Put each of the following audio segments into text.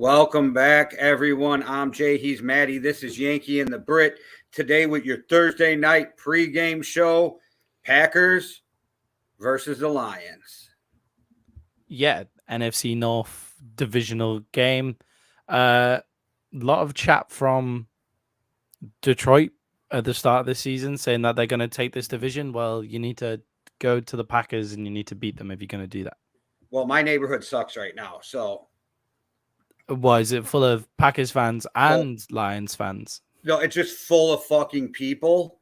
Welcome back, everyone. I'm Jay. He's Maddie. This is Yankee and the Brit. Today with your Thursday night pregame show, Packers versus the Lions. Yeah, NFC North divisional game. A lot of chat from Detroit at the start of the season saying that they're going to take this division. Well, you need to go to the Packers and you need to beat them if you're going to do that. Well, my neighborhood sucks right now, so Why is it full of Packers fans well, and Lions fans? no, it's just full of fucking people.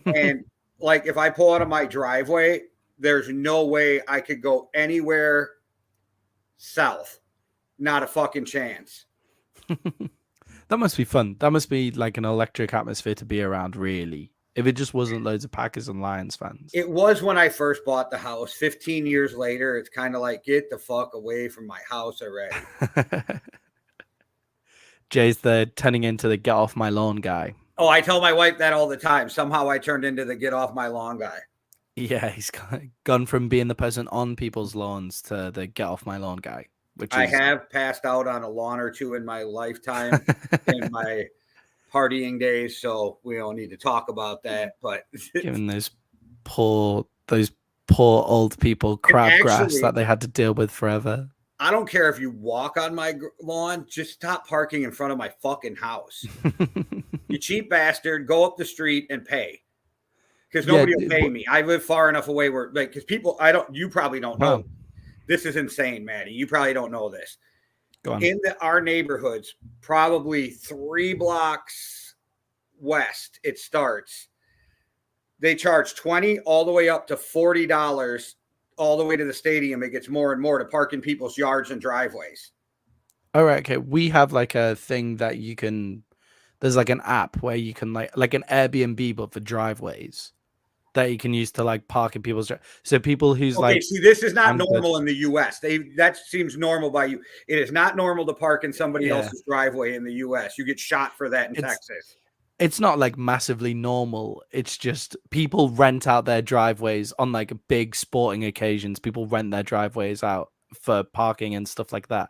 And like, if I pull out of my driveway, there's no way I could go anywhere south. Not a fucking chance. That must be fun. That must be like an electric atmosphere to be around, really. If it just wasn't loads of Packers and Lions fans. It was when I first bought the house. 15 years later, it's kind of like, get the fuck away from my house already. Jay's the turning into the get off my lawn guy. Oh, I tell my wife that all the time. Somehow I turned into the get off my lawn guy. Yeah, he's gone from being the person on people's lawns to the get off my lawn guy. Which I have passed out on a lawn or two in my lifetime in my partying days, so we don't need to talk about that. But giving those poor old people crabgrass that they had to deal with forever. I don't care if you walk on my lawn, just stop parking in front of my fucking house. You cheap bastard, go up the street and pay. Because nobody will pay me. I live far enough away where, like, because people, you probably don't know. Wow. This is insane, Maddie. You probably don't know this. In our neighborhoods, probably 3 blocks west, it starts. They charge $20 all the way up to $40 all the way to the stadium. It gets more and more to park in people's yards and driveways. All right, okay. We have like a thing that you can. There's like an app where you can like an Airbnb, but for driveways that you can use to like park in people's. So people who's okay, like. See, this is not normal in the U.S. That seems normal by you. It is not normal to park in somebody else's driveway in the U.S. You get shot for that in Texas. It's not like massively normal. It's just people rent out their driveways on like big sporting occasions. People rent their driveways out for parking and stuff like that.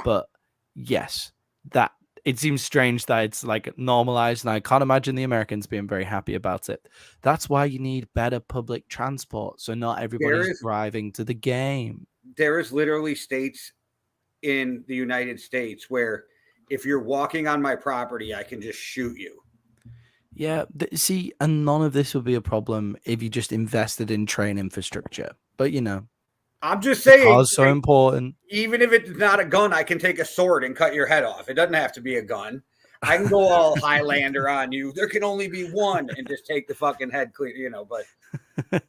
But yes, that it seems strange that it's like normalized, and I can't imagine the Americans being very happy about it. That's why you need better public transport, so not everybody's driving to the game. There is literally states in the United States where if you're walking on my property, I can just shoot you. Yeah, see, and none of this would be a problem if you just invested in train infrastructure. But, you know, I'm just saying, cars so important. Even if it's not a gun, I can take a sword and cut your head off. It doesn't have to be a gun. I can go all Highlander on you. There can only be one, and just take the fucking head clear, you know. But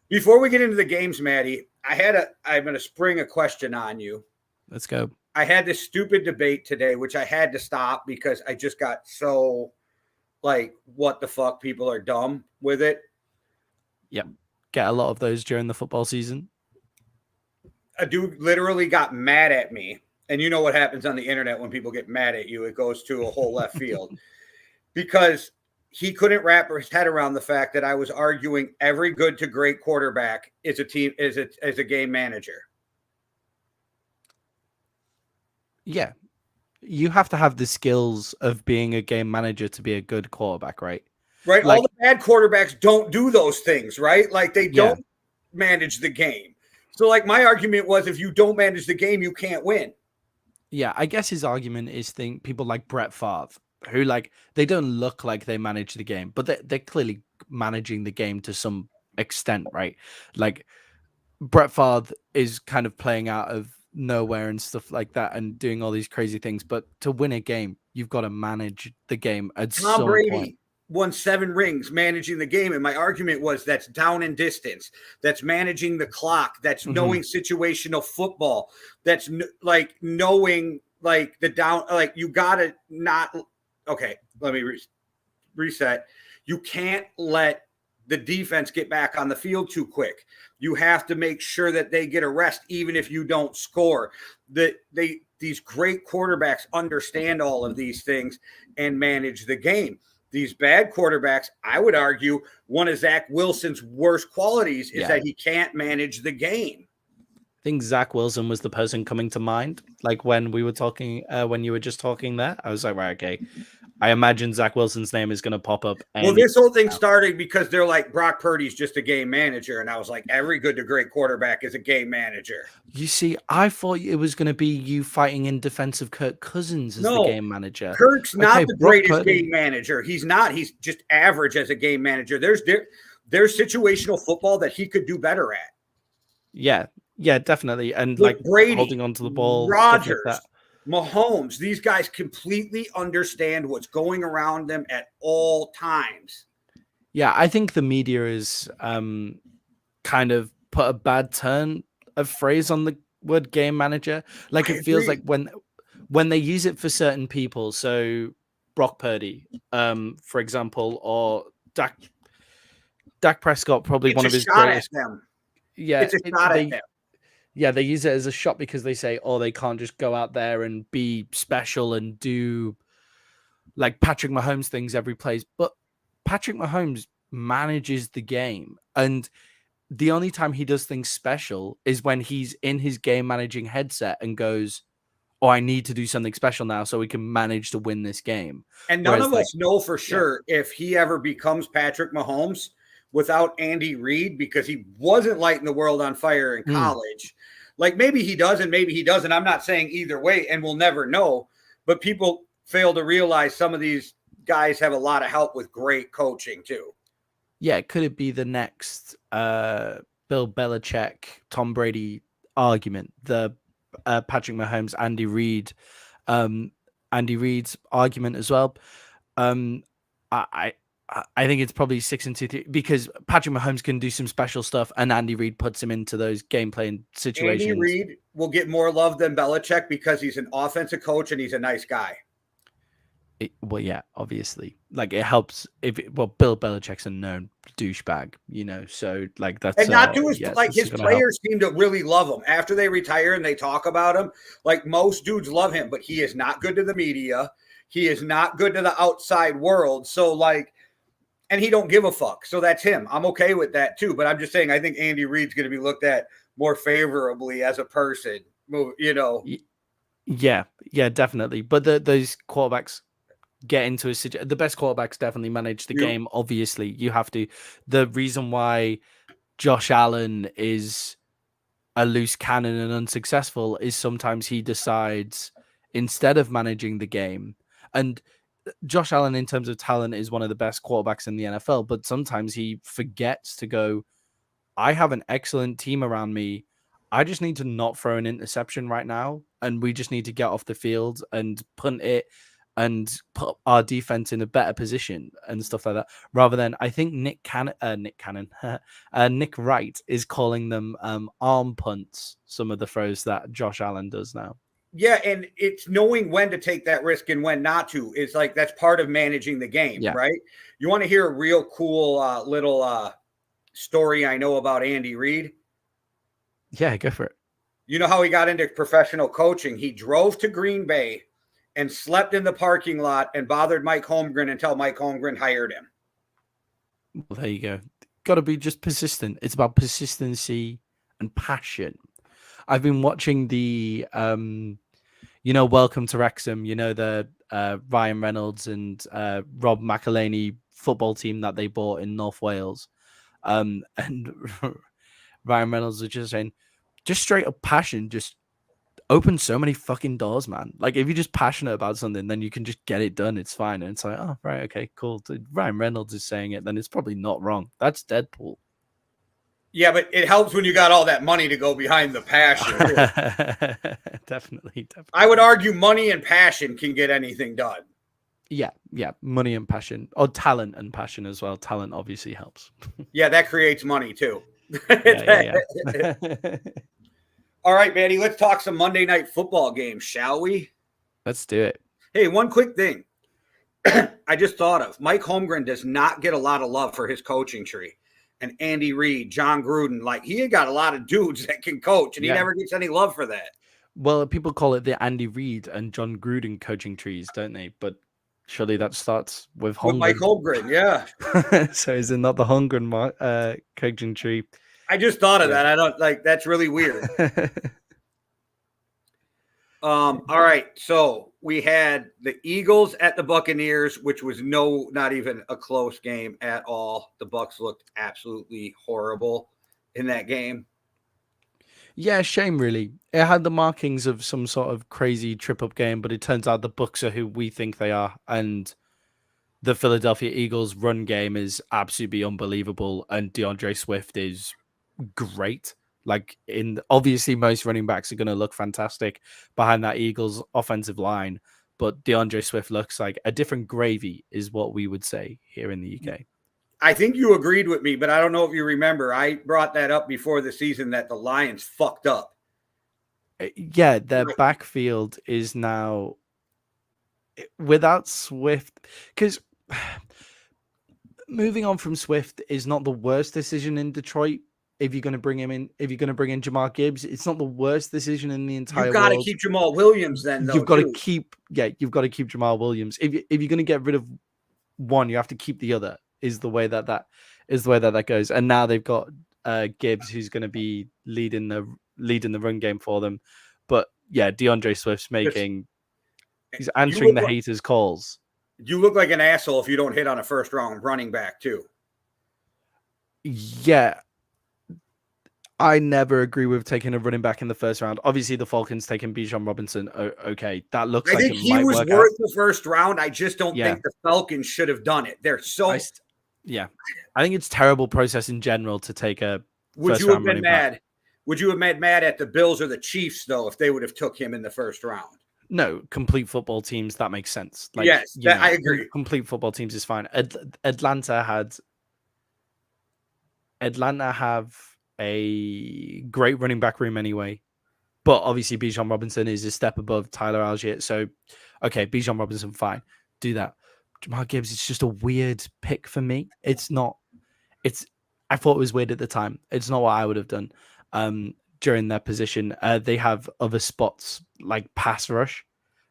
before we get into the games, Maddie, I'm going to spring a question on you. Let's go. I had this stupid debate today, which I had to stop because I just got so like, what the fuck? People are dumb with it. Yep. Get a lot of those during the football season. A dude literally got mad at me. And you know what happens on the internet when people get mad at you? It goes to a whole left field. Because he couldn't wrap his head around the fact that I was arguing every good to great quarterback is a game manager. Yeah. You have to have the skills of being a game manager to be a good quarterback, right? Right. Like, all the bad quarterbacks don't do those things, right? Like they don't manage the game. So like my argument was, if you don't manage the game, you can't win. Yeah, I guess his argument is people like Brett Favre, who like they don't look like they manage the game, but they're clearly managing the game to some extent, right? Like Brett Favre is kind of playing out of nowhere and stuff like that and doing all these crazy things, but to win a game you've got to manage the game at Tom Brady won 7 rings managing the game, and my argument was that's down and distance, that's managing the clock, that's knowing situational football, that's like knowing like the down, like you gotta not okay, let me reset. You can't let the defense get back on the field too quick. You have to make sure that they get a rest, even if you don't score. These great quarterbacks understand all of these things and manage the game. These bad quarterbacks, I would argue, one of Zach Wilson's worst qualities is that he can't manage the game. think Zach Wilson was the person coming to mind. Like when we were talking, when you were just talking there, I was like, right, okay. I imagine Zach Wilson's name is going to pop up. Well, this whole thing started because they're like, Brock Purdy's just a game manager. And I was like, every good to great quarterback is a game manager. You see, I thought it was going to be you fighting in defense of Kirk Cousins as the game manager. Kirk's not the greatest game manager. He's not. He's just average as a game manager. There's situational football that he could do better at. Yeah, definitely. And like Brady, holding onto the ball, Rodgers, like Mahomes, these guys completely understand what's going around them at all times. Yeah, I think the media is kind of put a bad turn of phrase on the word game manager. Like it feels like when they use it for certain people, so Brock Purdy, for example, or Dak Prescott, probably one of his greatest. Yeah, it's a shot at them. Yeah, they use it as a shot because they say, oh, they can't just go out there and be special and do like Patrick Mahomes things every place. But Patrick Mahomes manages the game. And the only time he does things special is when he's in his game managing headset and goes, oh, I need to do something special now so we can manage to win this game. And none of us know for sure if he ever becomes Patrick Mahomes without Andy Reid, because he wasn't lighting the world on fire in college. Like maybe he does and maybe he doesn't. I'm not saying either way, and we'll never know. But people fail to realize some of these guys have a lot of help with great coaching too. Yeah, could it be the next Bill Belichick, Tom Brady argument? The Patrick Mahomes, Andy Reid, Andy Reid's argument as well. I think it's probably 6-2 because Patrick Mahomes can do some special stuff, and Andy Reid puts him into those game playing situations. Andy Reid will get more love than Belichick because he's an offensive coach and he's a nice guy. Well, yeah, obviously, like it helps Bill Belichick's a known douchebag, so like that's and not to his his players seem to really love him after they retire and they talk about him. Like most dudes love him, but he is not good to the media. He is not good to the outside world. So like, and he don't give a fuck. So that's him. I'm okay with that too. But I'm just saying, I think Andy Reid's going to be looked at more favorably as a person, Yeah, definitely. But those quarterbacks get into a situation. The best quarterbacks definitely manage the game. Obviously, you have to. The reason why Josh Allen is a loose cannon and unsuccessful is sometimes he decides instead of managing the game. And Josh Allen, in terms of talent, is one of the best quarterbacks in the NFL, but sometimes he forgets to go, I have an excellent team around me. I just need to not throw an interception right now, and we just need to get off the field and punt it and put our defense in a better position and stuff like that. Rather than, I think Nick Wright is calling them arm punts, some of the throws that Josh Allen does now. Yeah, and it's knowing when to take that risk and when not to. It's like that's part of managing the game, right? You want to hear a real cool little story I know about Andy Reid? Yeah, go for it. You know how he got into professional coaching? He drove to Green Bay and slept in the parking lot and bothered Mike Holmgren until Mike Holmgren hired him. Well, there you go. Got to be just persistent. It's about persistency and passion. I've been watching the, Welcome to Wrexham, the Ryan Reynolds and Rob McElhenney football team that they bought in North Wales. And Ryan Reynolds was just saying, just straight up passion, just open so many fucking doors, man. Like if you're just passionate about something, then you can just get it done. It's fine. And it's like, oh, right, okay, cool. So Ryan Reynolds is saying it, then it's probably not wrong. That's Deadpool. Yeah, but it helps when you got all that money to go behind the passion. Definitely. I would argue money and passion can get anything done. Yeah. Money and passion, or talent and passion as well. Talent obviously helps. Yeah, that creates money too. Yeah. All right, Manny, let's talk some Monday Night Football games, shall we? Let's do it. Hey, one quick thing I just thought of. Mike Holmgren does not get a lot of love for his coaching tree. And Andy Reid, John Gruden, like he got a lot of dudes that can coach, and he never gets any love for that. Well, people call it the Andy Reid and John Gruden coaching trees, don't they? But surely that starts with Holmgren. Mike Holmgren, yeah. So is it not the Holmgren coaching tree? I just thought of that. I don't like that's really weird. All right. So we had the Eagles at the Buccaneers, which was not even a close game at all. The Bucs looked absolutely horrible in that game. Yeah, shame really. It had the markings of some sort of crazy trip up game, but it turns out the Bucs are who we think they are, and the Philadelphia Eagles run game is absolutely unbelievable, and DeAndre Swift is great. Like obviously most running backs are going to look fantastic behind that Eagles offensive line, but DeAndre Swift looks like a different gravy is what we would say here in the UK. I think you agreed with me, but I don't know if you remember. I brought that up before the season that the Lions fucked up. Yeah, their backfield is now without Swift, because moving on from Swift is not the worst decision in Detroit. If you're going to bring him in, if you're going to bring in Jamar Gibbs, it's not the worst decision in the entire world. You've got to keep Jamal Williams then, though. You've got to keep Jamal Williams. If you're going to get rid of one, you have to keep the other. Is the way that goes. And now they've got Gibbs, who's going to be leading the run game for them. But yeah, DeAndre Swift's he's answering the haters' calls. You look like an asshole if you don't hit on a first round running back too. Yeah. I never agree with taking a running back in the first round. Obviously, the Falcons taking Bijan Robinson. Okay, that looks like it might work out. I think he was worth the first round. I just don't think the Falcons should have done it. They're so... I think it's terrible process in general to take a Would you have been mad? Back. Would you have been mad at the Bills or the Chiefs, though, if they would have took him in the first round? No, complete football teams, that makes sense. Like, yes, I agree. Complete football teams is fine. Atlanta have a great running back room anyway, but obviously Bijan Robinson is a step above Tyler Algier. So, okay, Bijan Robinson, fine, do that. Jamar Gibbs, it's just a weird pick for me. I thought it was weird at the time. It's not what I would have done during their position. They have other spots like pass rush,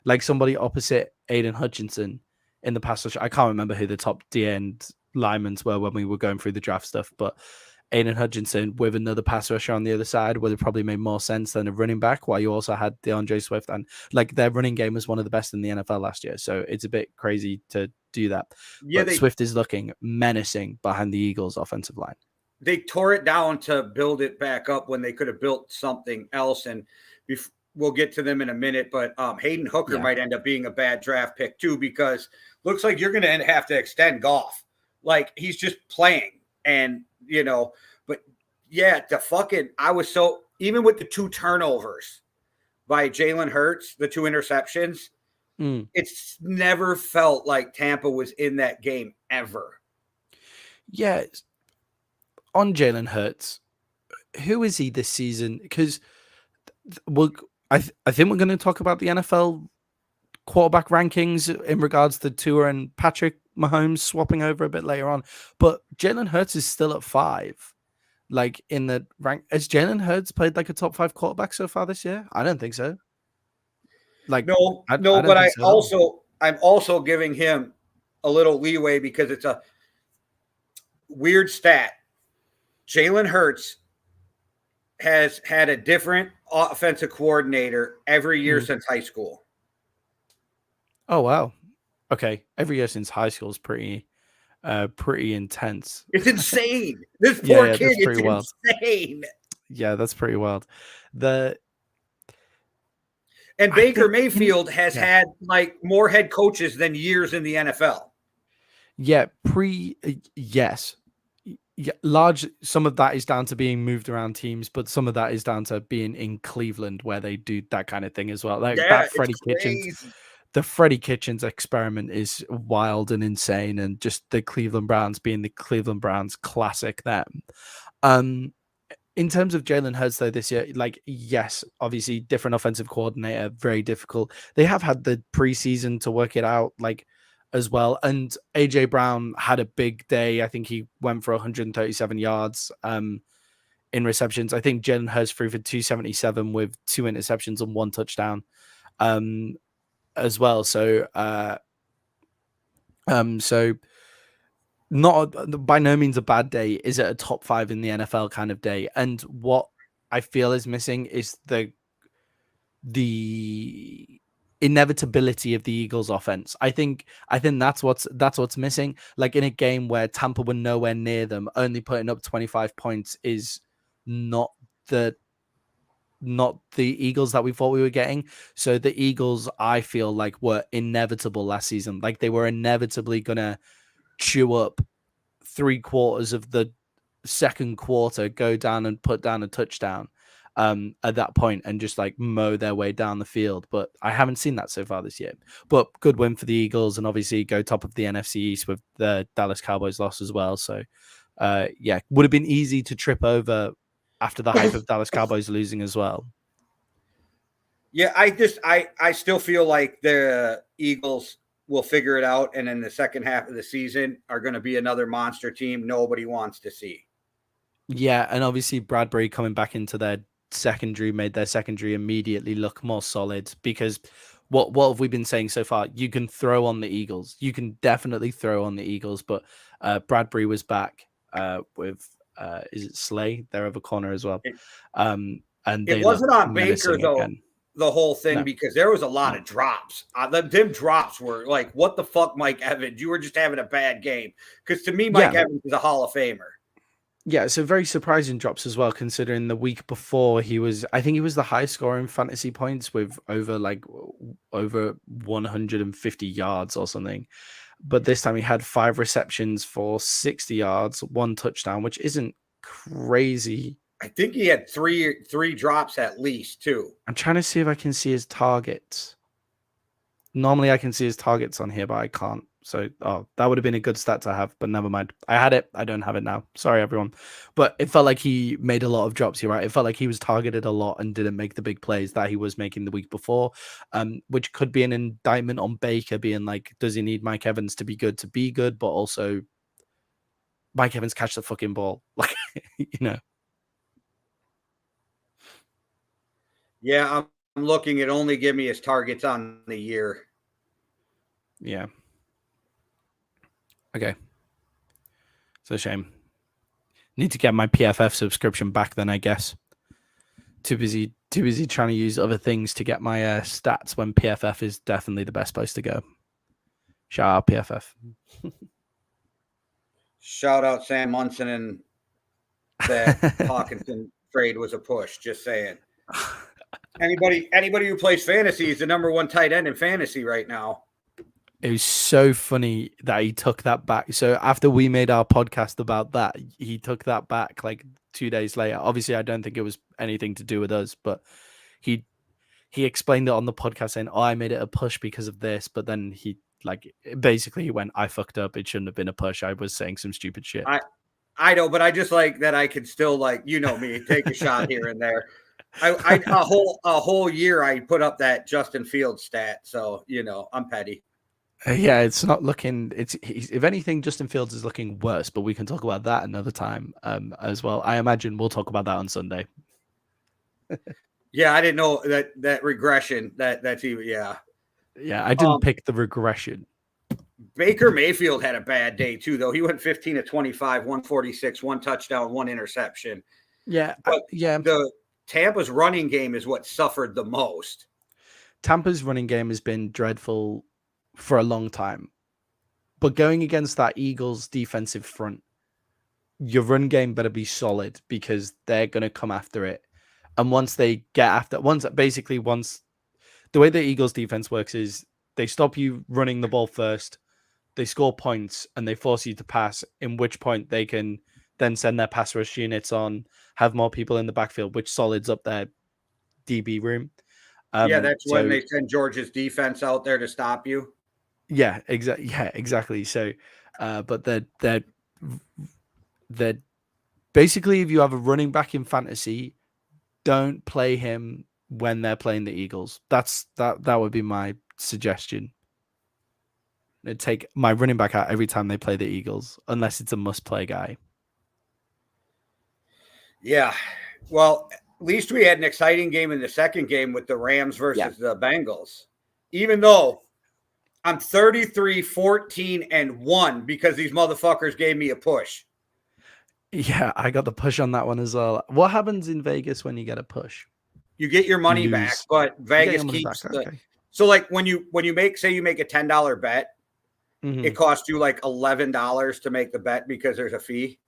like somebody opposite Aiden Hutchinson in the pass rush. I can't remember who the top D-end linemen were when we were going through the draft stuff, but Aiden Hutchinson with another pass rusher on the other side would have probably made more sense than a running back, while you also had DeAndre Swift, and like their running game was one of the best in the NFL last year. So it's a bit crazy to do that. Yeah, but Swift is looking menacing behind the Eagles offensive line. They tore it down to build it back up when they could have built something else. And we'll get to them in a minute, but Hayden Hooker might end up being a bad draft pick too, because looks like you're going to have to extend Goff. Like he's just playing. And, but yeah, I was so, even with the 2 turnovers by Jalen Hurts, the 2 interceptions, it's never felt like Tampa was in that game ever. Yeah. On Jalen Hurts, who is he this season? Because I think we're going to talk about the NFL quarterback rankings in regards to Tua and Patrick Mahomes swapping over a bit later on, but Jalen Hurts is still at 5. Like in the rank, has Jalen Hurts played like a top 5 quarterback so far this year? I don't think so. Like no, but I'm also giving him a little leeway because it's a weird stat. Jalen Hurts has had a different offensive coordinator every year since high school. Oh, wow. Okay. Every year since high school is pretty intense. It's insane. This poor kid, it's insane. Yeah, that's pretty wild. And Baker Mayfield has had like more head coaches than years in the NFL. Yeah, yes. Yeah, some of that is down to being moved around teams, but some of that is down to being in Cleveland where they do that kind of thing as well. Like that the Freddie Kitchens experiment is wild and insane, and just the Cleveland Browns being the Cleveland Browns classic them. In terms of Jalen Hurts though this year, like yes, obviously different offensive coordinator, very difficult. They have had the preseason to work it out, like as well. And AJ Brown had a big day. I think he went for 137 yards in receptions. I think Jalen Hurts threw for 277 with 2 interceptions and 1 touchdown as well. So not by no means a bad day. Is it a top 5 in the NFL kind of day? And what I feel is missing is the inevitability of the Eagles offense. I think that's what's missing. Like in a game where Tampa were nowhere near them, only putting up 25 points is not the Eagles that we thought we were getting. So the Eagles, I feel like, were inevitable last season. Like they were inevitably gonna chew up 3/4 of the second quarter, go down and put down a touchdown at that point and just like mow their way down the field. But I haven't seen that so far this year. But good win for the Eagles, and obviously go top of the NFC East with the Dallas Cowboys loss as well. So yeah, would have been easy to trip over after the hype of Dallas Cowboys losing as well. Yeah, I still feel like the Eagles will figure it out, and in the second half of the season are going to be another monster team nobody wants to see. Yeah, and obviously Bradbury coming back into their secondary made their secondary immediately look more solid, because what have we been saying so far? You can throw on the Eagles. You can definitely throw on the Eagles, but Bradbury was back with is it Slay, their other corner as well. And it wasn't on Baker though. Again. The whole thing, because there was a lot of drops. Them drops were like, what the fuck, Mike Evans? You were just having a bad game. Because to me, Mike Evans is a Hall of Famer. Yeah, so very surprising drops as well, considering the week before I think he was the highest scorer in fantasy points with over 150 yards or something. But this time he had 5 receptions for 60 yards, 1 touchdown, which isn't crazy. I think he had three drops at least, too. I'm trying to see if I can see his targets. Normally I can see his targets on here, but I can't. So, that would have been a good stat to have, but never mind. I had it. I don't have it now. Sorry, everyone. But it felt like he made a lot of drops. You're right. It felt like he was targeted a lot and didn't make the big plays that he was making the week before, which could be an indictment on Baker being like, does he need Mike Evans to be good, but also Mike Evans catch the fucking ball. Like, Yeah, I'm looking. It only give me his targets on the year. Yeah. Okay. It's a shame. Need to get my PFF subscription back then, I guess. Too busy trying to use other things to get my stats when PFF is definitely the best place to go. Shout out PFF. Shout out Sam Munson, and that Hawkinson trade was a push. Just saying. Anybody who plays fantasy is the number 1 tight end in fantasy right now. It was so funny that he took that back. So after we made our podcast about that, he took that back like 2 days later. Obviously, I don't think it was anything to do with us, but he explained it on the podcast saying, I made it a push because of this. But then he basically went, I fucked up. It shouldn't have been a push. I was saying some stupid shit. I know, but I just like that I could still me, take a shot here and there. A whole year I put up that Justin Fields stat. So, I'm petty. Yeah, it's not looking. If anything, Justin Fields is looking worse, but we can talk about that another time as well. I imagine we'll talk about that on Sunday. Yeah, I didn't know that regression. That's even yeah. Yeah, I didn't pick the regression. Baker Mayfield had a bad day too, though. He went 15 of 25, 146, 1 touchdown, 1 interception. Yeah, but the Tampa's running game is what suffered the most. Tampa's running game has been dreadful for a long time, but going against that Eagles defensive front, your run game better be solid, because they're going to come after it. And once the way the Eagles defense works is they stop you running the ball first, they score points, and they force you to pass, in which point they can then send their pass rush units on, have more people in the backfield, which solids up their DB room. That's when they send Georgia's defense out there to stop you. Yeah, exactly. Yeah, exactly. So, but they're basically, if you have a running back in fantasy, don't play him when they're playing the Eagles. That would be my suggestion. I'd take my running back out every time they play the Eagles, unless it's a must-play guy. Yeah, well, at least we had an exciting game in the second game with the Rams versus the Bengals. Even though I'm 33, 14, and 1 because these motherfuckers gave me a push. Yeah, I got the push on that one as well. What happens in Vegas when you get a push? You get your money back, Lose. but You get Vegas your money keeps back. the. Okay. So like when you make, say you make a $10 bet, Mhm. it costs you like $11 to make the bet because there's a fee.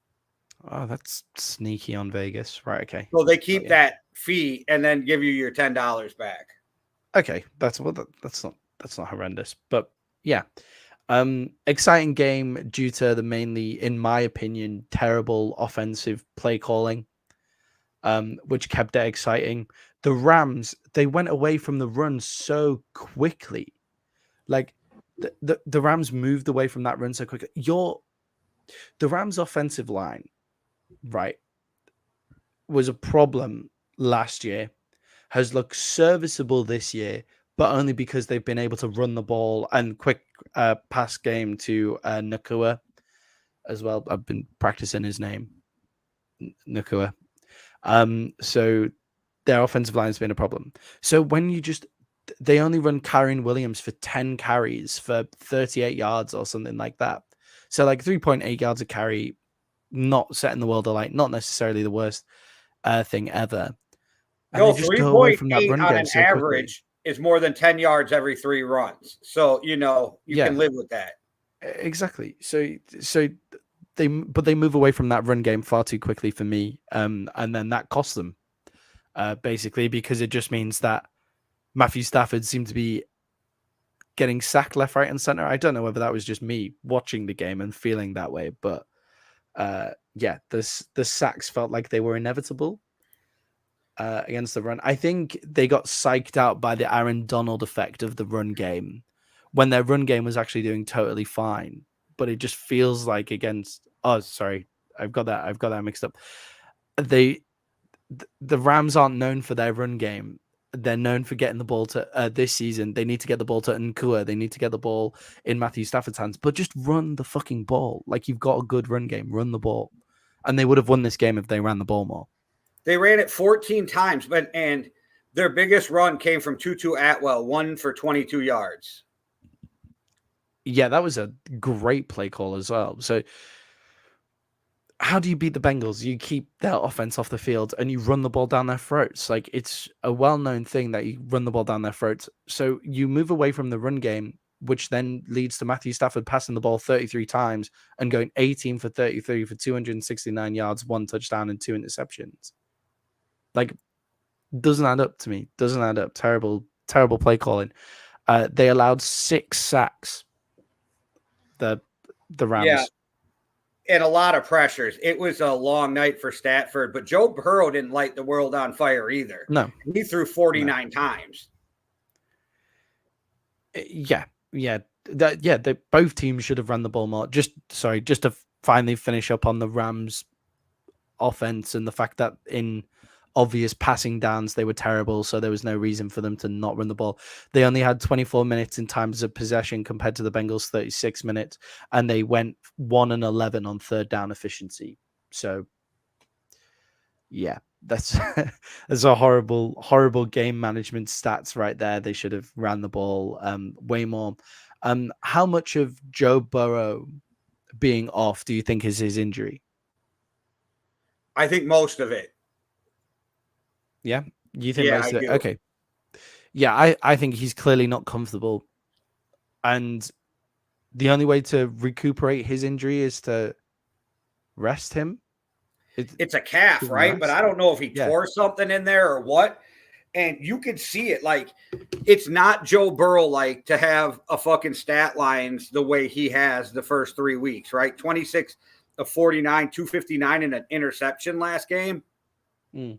Oh, that's sneaky on Vegas. Right, okay. So they Oh, keep yeah. that fee and then give you your $10 back. Okay, that's not horrendous, but yeah. Exciting game due to the mainly, in my opinion, terrible offensive play calling, which kept it exciting. The Rams, they went away from the run so quickly. Like the Rams moved away from that run so quickly. The Rams offensive line, right, was a problem last year, has looked serviceable this year, but only because they've been able to run the ball and quick pass game to Nakua as well. I've been practicing his name, Nakua. So their offensive line has been a problem. So when you just they only run Kyren Williams for 10 carries for 38 yards or something like that. So like 3.8 yards a carry, not setting the world alight, not necessarily the worst thing ever. And No, they just go away from that 3.8 run on game an so quickly. average is more than 10 yards every 3 runs. So, you Yeah, can live with that. exactly. So they move away from that run game far too quickly for me. And then that costs them basically, because it just means that Matthew Stafford seemed to be getting sacked left, right, and center. I don't know whether that was just me watching the game and feeling that way, but yeah, the sacks felt like they were inevitable against the run. I think they got psyched out by the Aaron Donald effect of the run game when their run game was actually doing totally fine. But it just feels like against. Oh, sorry, I've got that mixed up. The Rams aren't known for their run game. They're known for getting the ball to this season. They need to get the ball to Nkua. They need to get the ball in Matthew Stafford's hands. But just run the fucking ball. Like, you've got a good run game. Run the ball. And they would have won this game if they ran the ball more. They ran it 14 times, and their biggest run came from Tutu Atwell, 1 for 22 yards. Yeah, that was a great play call as well. So how do you beat the Bengals? You keep their offense off the field and you run the ball down their throats. Like, it's a well-known thing that you run the ball down their throats. So you move away from the run game, which then leads to Matthew Stafford passing the ball 33 times and going 18 for 33 for 269 yards, 1 touchdown and 2 interceptions. Like, doesn't add up to me. Doesn't add up. Terrible play calling. They allowed 6 sacks. The Rams. Yeah. And a lot of pressures. It was a long night for Stafford, but Joe Burrow didn't light the world on fire either. No. He threw 49 times. Yeah. Both teams should have run the ball more. Just to finally finish up on the Rams offense and the fact that in obvious passing downs they were terrible, so there was no reason for them to not run the ball. They only had 24 minutes in times of possession compared to the Bengals 36 minutes, and they went 1-11 on third down efficiency. So yeah, that's that's a horrible game management stats right there. They should have ran the ball way more. How much of Joe Burrow being off do you think is his injury? I think most of it. Yeah, you think Yeah, most I of it? do. Okay. Yeah, I think he's clearly not comfortable, and the only way to recuperate his injury is to rest him. It's a calf, Give him right? But rest. I don't know if he Yeah. tore something in there or what. And you could see it. Like, it's not Joe Burrow like to have a fucking stat lines the way he has the first 3 weeks, right? 26 of 49, 259 and an interception last game. Mm.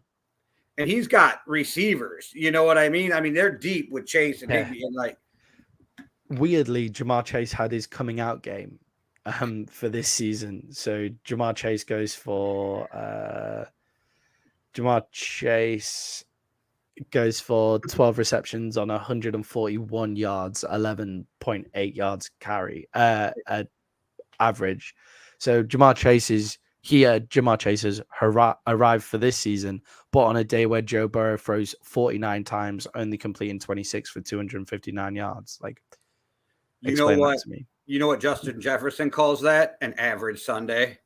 And he's got receivers. You know what I mean? I mean, they're deep with Chase and Yeah. Higbee. And like, Weirdly, Jamar Chase had his coming out game for this season. So Jamar Chase goes for 12 receptions on 141 yards, 11.8 yards carry average. So Jamar Chase has arrived for this season, but on a day where Joe Burrow throws 49 times, only completing 26 for 259 yards. Like, Explain that to me. You know what Justin Jefferson calls that? An average Sunday.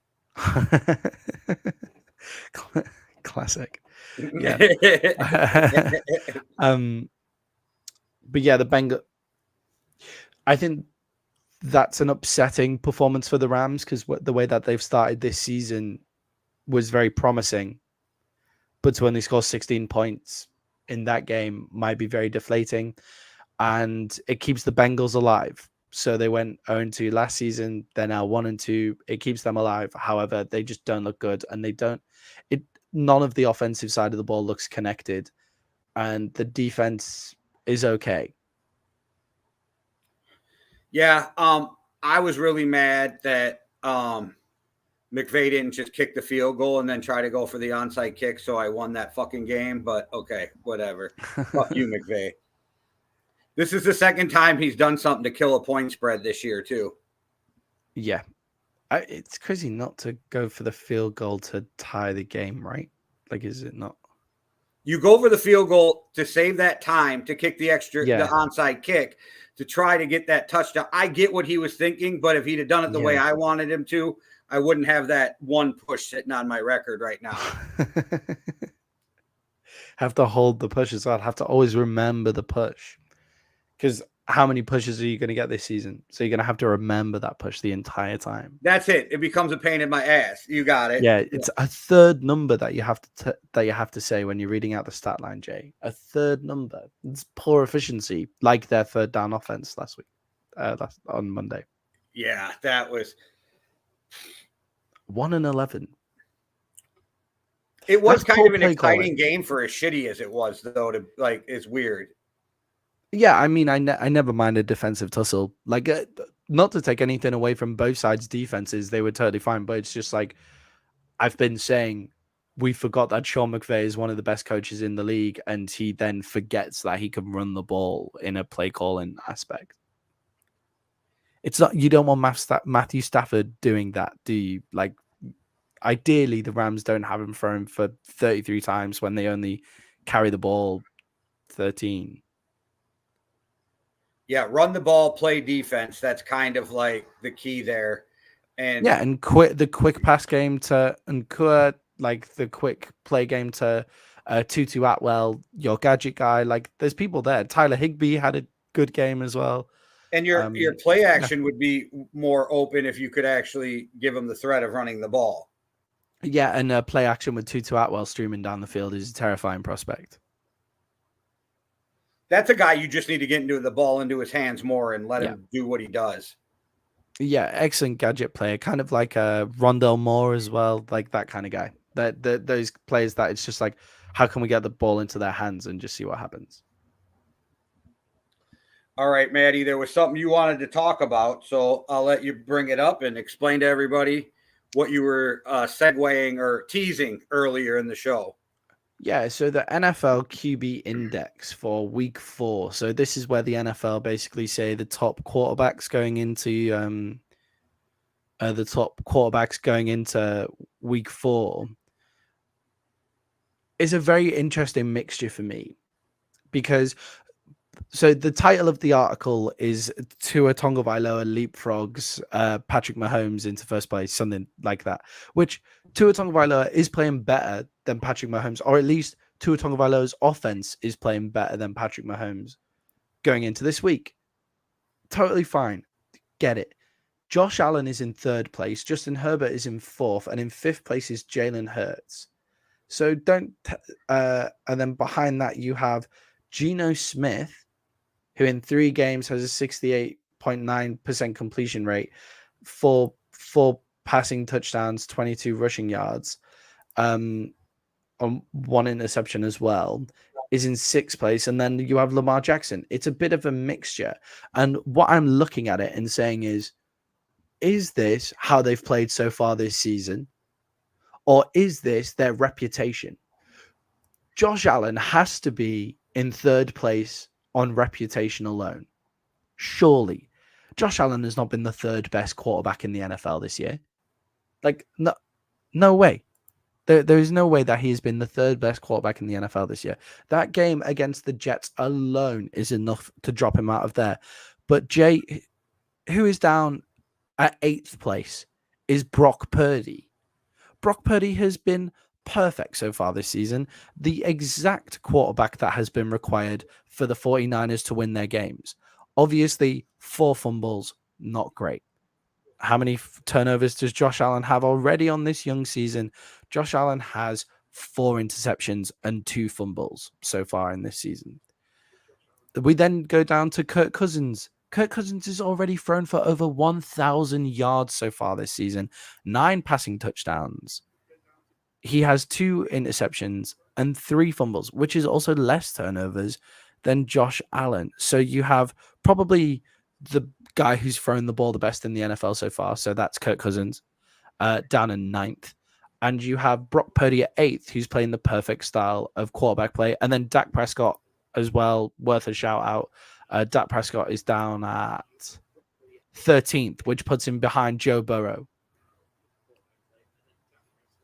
Classic. Yeah. But yeah, the Bengals. I think that's an upsetting performance for the Rams because the way that they've started this season was very promising, but to only score 16 points in that game might be very deflating, and it keeps the Bengals alive. So they went 0-2 last season. They're now 1-2. It keeps them alive. However, they just don't look good, and none of the offensive side of the ball looks connected, and the defense is okay. Yeah, I was really mad that McVay didn't just kick the field goal and then try to go for the onside kick, so I won that fucking game. But okay, whatever. Fuck you, McVay. This is the second time he's done something to kill a point spread this year, too. Yeah. It's crazy not to go for the field goal to tie the game, right? Like, is it not? You go for the field goal to save that time to kick the onside kick to try to get that touchdown. I get what he was thinking, but if he'd have done it the way I wanted him to, I wouldn't have that one push sitting on my record right now. Have to hold the push as well. Have to always remember the push. Because how many pushes are you going to get this season? So you're going to have to remember that push the entire time. That's it. It becomes a pain in my ass. You got it. Yeah, it's a third number that you have to say when you're reading out the stat line, Jay. A third number. It's poor efficiency, like their third down offense on Monday. Yeah, that was 1-11. It was kind of an exciting game for as shitty as it was, though. It's weird. Yeah, I mean, I never mind a defensive tussle. Like, not to take anything away from both sides' defenses, they were totally fine. But it's just like I've been saying, we forgot that Sean McVay is one of the best coaches in the league, and he then forgets that he can run the ball in a play calling aspect. It's not, you don't want Matthew Stafford doing that, do you? Like, ideally, the Rams don't have him thrown for 33 times when they only carry the ball 13. Yeah, run the ball, play defense. That's kind of like the key there. And the quick pass game to Nkua, like the quick play game to Tutu Atwell, your gadget guy. Like, there's people there. Tyler Higbee had a good game as well. And your play action would be more open if you could actually give them the threat of running the ball. Yeah, and play action with Tutu Atwell streaming down the field is a terrifying prospect. That's a guy you just need to get into the ball into his hands more and let him do what he does. Yeah, excellent gadget player, kind of like Rondell Moore as well, like that kind of guy. Those players that it's just like, how can we get the ball into their hands and just see what happens? All right, Maddie, there was something you wanted to talk about, so I'll let you bring it up and explain to everybody what you were segueing or teasing earlier in the show. Yeah, so the NFL QB index for week 4. So this is where the NFL basically say the top quarterbacks going into week 4 is a very interesting mixture for me, because so the title of the article is Tua Tagovailoa leapfrogs Patrick Mahomes into first place, something like that, which Tua Tagovailoa is playing better than Patrick Mahomes, or at least Tua Tagovailoa's offense is playing better than Patrick Mahomes going into this week. Totally fine. Get it. Josh Allen is in 3rd place. Justin Herbert is in 4th. And in 5th place is Jalen Hurts. So and then behind that, you have Geno Smith, who in 3 games has a 68.9% completion rate, 4 passing touchdowns, 22 rushing yards, on 1 interception as well, is in 6th place. And then you have Lamar Jackson. It's a bit of a mixture. And what I'm looking at it and saying is this how they've played so far this season? Or is this their reputation? Josh Allen has to be in 3rd place on reputation alone. Surely. Josh Allen has not been the 3rd best quarterback in the NFL this year. Like, no way. There is no way that he has been the 3rd best quarterback in the NFL this year. That game against the Jets alone is enough to drop him out of there. But Jay, who is down at 8th place is Brock Purdy. Brock Purdy has been perfect so far this season. The exact quarterback that has been required for the 49ers to win their games. Obviously, 4 fumbles, not great. How many turnovers does Josh Allen have already on this young season? Josh Allen has 4 interceptions and 2 fumbles so far in this season. We then go down to Kirk Cousins. Kirk Cousins has already thrown for over 1,000 yards so far this season, 9 passing touchdowns. He has 2 interceptions and 3 fumbles, which is also less turnovers than Josh Allen. So you have probably the guy who's thrown the ball the best in the NFL so far. So that's Kirk Cousins, down in 9th. And you have Brock Purdy at 8th, who's playing the perfect style of quarterback play. And then Dak Prescott as well, worth a shout out. Dak Prescott is down at 13th, which puts him behind Joe Burrow.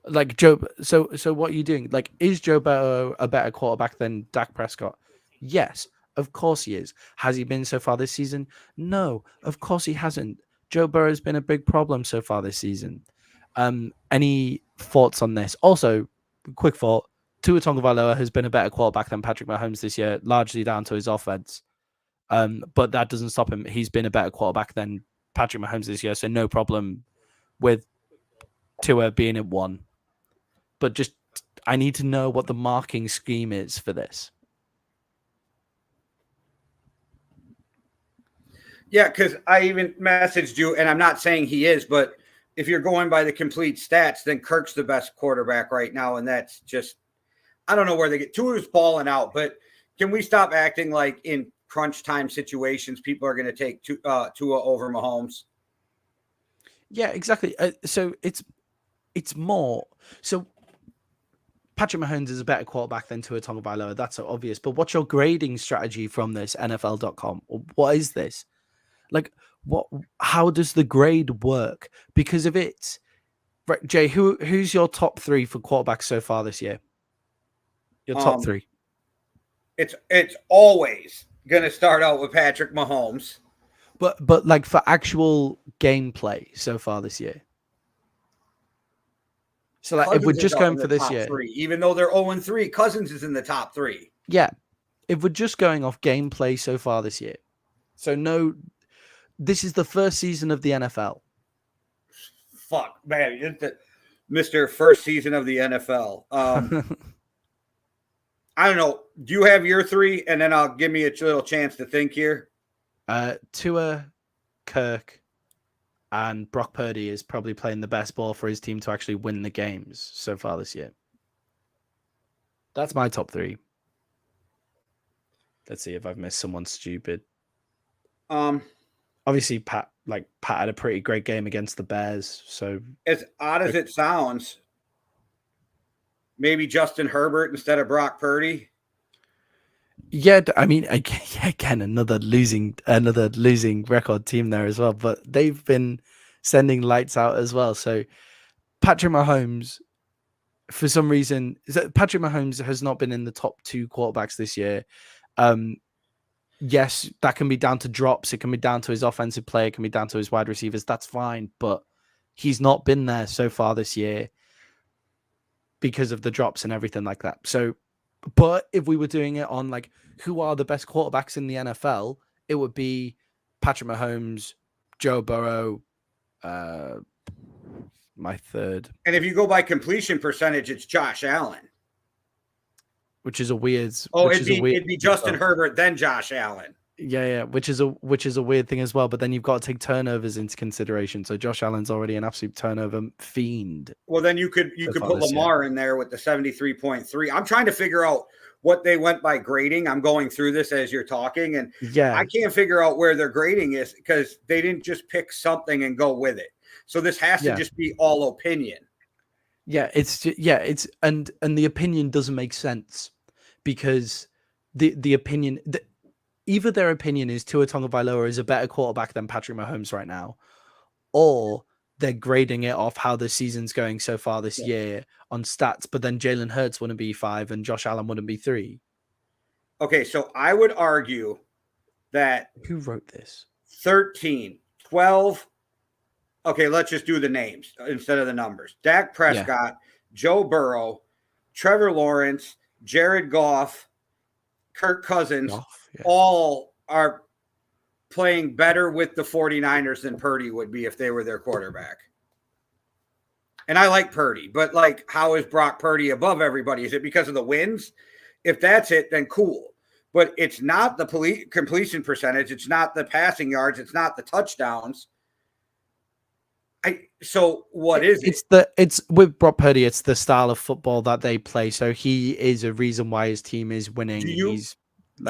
Like Joe, so what are you doing? Like, is Joe Burrow a better quarterback than Dak Prescott? Yes, of course he is. Has he been so far this season? No, of course he hasn't. Joe Burrow has been a big problem so far this season. Any thoughts on this? Also, quick thought: Tua Tagovailoa has been a better quarterback than Patrick Mahomes this year, largely down to his offense. But that doesn't stop him. He's been a better quarterback than Patrick Mahomes this year, so no problem with Tua being at 1. But just, I need to know what the marking scheme is for this. Yeah, because I even messaged you, and I'm not saying he is, but if you're going by the complete stats, then Kirk's the best quarterback right now, and that's just, I don't know where they get. Tua's balling out, but can we stop acting like in crunch time situations people are going to take Tua over Mahomes? Yeah, exactly. So it's more so. Patrick Mahomes is a better quarterback than Tua Tagovailoa. That's so obvious. But what's your grading strategy from this NFL.com? What is this? Like, what? How does the grade work? Because if it's right, Jay, who's your top 3 for quarterbacks so far this year? Your top 3. It's always going to start out with Patrick Mahomes. But like for actual gameplay so far this year. So like, if we're just going for this year, 3, even though they're 0-3, Cousins is in the top 3. Yeah, if we're just going off gameplay so far this year, so no, this is the first season of the NFL. Fuck, man, it's the Mr. First season of the NFL. I don't know. Do you have your 3, and then I'll give me a little chance to think here. Tua, Kirk, and Brock Purdy is probably playing the best ball for his team to actually win the games so far this year. That's my top 3. Let's see if I've missed someone stupid. Obviously, Pat had a pretty great game against the Bears. So as odd as it sounds, maybe Justin Herbert instead of Brock Purdy. Yeah, I mean, again, another losing record team there as well. But they've been sending lights out as well. So Patrick Mahomes, for some reason, Patrick Mahomes has not been in the top 2 quarterbacks this year. Yes, that can be down to drops. It can be down to his offensive play. It can be down to his wide receivers. That's fine. But he's not been there so far this year because of the drops and everything like that. So, but if we were doing it on like who are the best quarterbacks in the NFL, it would be Patrick Mahomes, Joe Burrow, my 3rd. And if you go by completion percentage, it's Josh Allen. Which is a weird. It'd be Justin Herbert, then Josh Allen. Yeah, which is a weird thing as well. But then you've got to take turnovers into consideration. So Josh Allen's already an absolute turnover fiend. Well, then you could put Lamar in there with the 73.3. I'm trying to figure out what they went by grading. I'm going through this as you're talking, and I can't figure out where their grading is because they didn't just pick something and go with it. So this has to just be all opinion. Yeah, and the opinion doesn't make sense because the opinion either their opinion is Tua Tagovailoa is a better quarterback than Patrick Mahomes right now, or they're grading it off how the season's going so far this year on stats. But then Jalen Hurts wouldn't be 5 and Josh Allen wouldn't be 3. Okay, so I would argue that who wrote this? 13, 12. Okay, let's just do the names instead of the numbers. Dak Prescott, Joe Burrow, Trevor Lawrence, Jared Goff, Kirk Cousins, all are playing better with the 49ers than Purdy would be if they were their quarterback. And I like Purdy, but like, how is Brock Purdy above everybody? Is it because of the wins? If that's it, then cool. But it's not the completion percentage. It's not the passing yards. It's not the touchdowns. So what is it? It's with Brock Purdy, it's the style of football that they play. So he is a reason why his team is winning. Do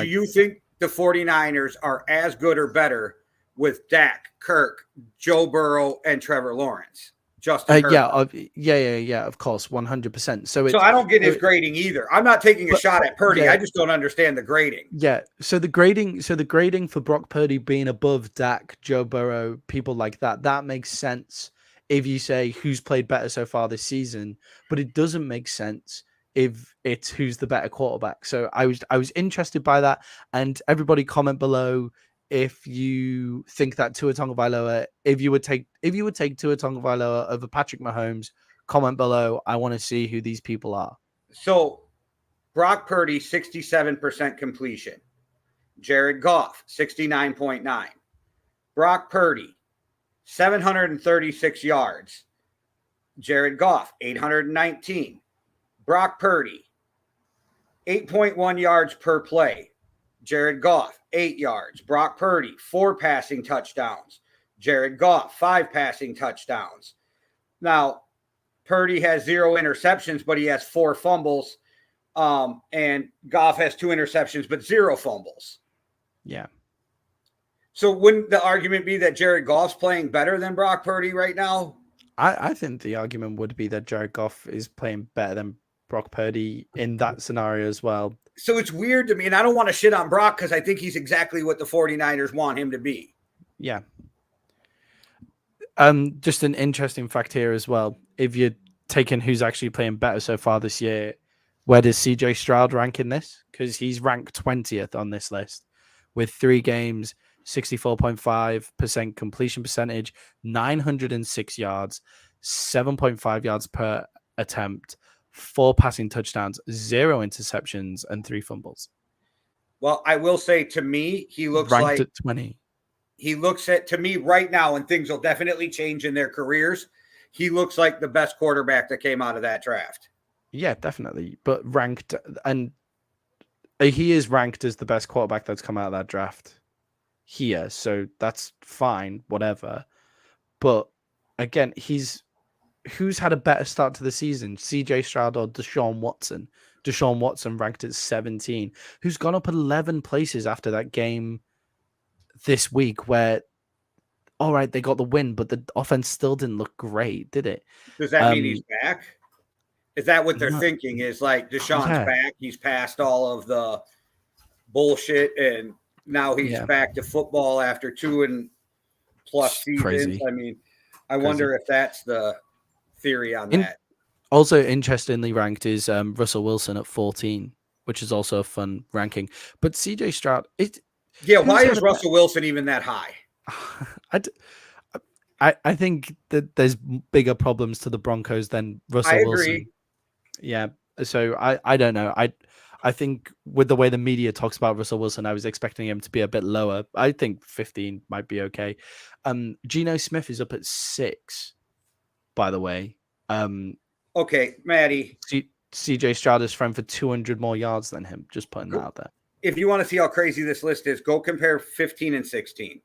you think the 49ers are as good or better with Dak, Kirk, Joe Burrow, and Trevor Lawrence? Justin yeah, of course, 100%. So I don't get his grading either. I'm not taking a shot at Purdy. I just don't understand the grading. Yeah. So the grading for Brock Purdy being above Dak, Joe Burrow, people like that makes sense if you say who's played better so far this season, but it doesn't make sense if it's who's the better quarterback. So I was interested by that, and everybody comment below if you think that Tua Tagovailoa, if you would take Tua Tagovailoa over Patrick Mahomes, comment below. I want to see who these people are. So Brock Purdy, 67% completion. Jared Goff, 69.9. Brock Purdy, 736 yards. Jared Goff, 819. Brock Purdy, 8.1 yards per play. Jared Goff, 8 yards. Brock Purdy, 4 passing touchdowns. Jared Goff, 5 passing touchdowns. Now, Purdy has 0 interceptions, but he has 4 fumbles. And Goff has 2 interceptions, but 0 fumbles. Yeah. So wouldn't the argument be that Jared Goff's playing better than Brock Purdy right now? I think the argument would be that Jared Goff is playing better than Brock Purdy in that scenario as well. So it's weird to me, and I don't want to shit on Brock because I think he's exactly what the 49ers want him to be. Yeah. Just an interesting fact here as well. If you're taking who's actually playing better so far this year, where does CJ Stroud rank in this? Because he's ranked 20th on this list with 3 games, 64.5% completion percentage, 906 yards, 7.5 yards per attempt, 4 passing touchdowns, 0 interceptions, and 3 fumbles. Well, I will say, to me, he looks ranked at 20. He looks to me right now, and things will definitely change in their careers. He looks like the best quarterback that came out of that draft. Yeah, definitely. But ranked, and he is ranked as the best quarterback that's come out of that draft here. So that's fine, whatever. But again, who's had a better start to the season, CJ Stroud or Deshaun Watson? Deshaun Watson ranked at 17, who's gone up 11 places after that game this week where, all right, they got the win, but the offense still didn't look great, did it? Does that mean he's back? Is that what they're thinking? Is like Deshaun's back? He's passed all of the bullshit, and now he's back to football after 2+ seasons. Crazy. I mean, I wonder if that's the theory on that. Also, interestingly ranked is Russell Wilson at 14, which is also a fun ranking. But CJ Stroud, why is Russell Wilson even that high? I think that there's bigger problems to the Broncos than Russell Wilson. Yeah, so I don't know. I think with the way the media talks about Russell Wilson, I was expecting him to be a bit lower. I think 15 might be okay. Geno Smith is up at 6, by the way. Okay, Maddie. CJ Stroud is thrown for 200 more yards than him. Just putting that out there. If you want to see how crazy this list is, go compare 15 and 16.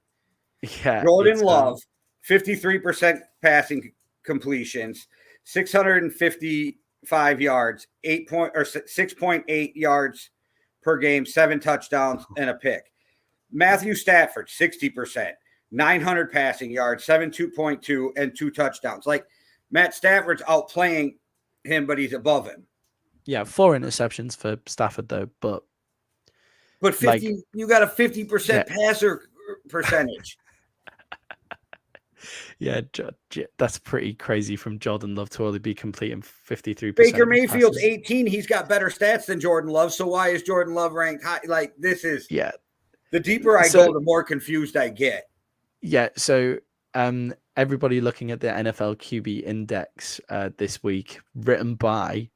Yeah. Jordan Love, 53% passing completions, 655 yards, 6.8 yards per game, 7 touchdowns and a pick. Matthew Stafford, 60%, 900 passing yards, 7.2 and 2 touchdowns. Like, Matt Stafford's outplaying him, but he's above him. Yeah, 4 interceptions for Stafford though, but 50, you got a 50% passer percentage. Yeah, that's pretty crazy from Jordan Love to only be completing 53%. Baker Mayfield's 18. He's got better stats than Jordan Love. So why is Jordan Love ranked high? Like, this is the deeper I go, the more confused I get. Yeah. So Everybody looking at the NFL QB index this week, written by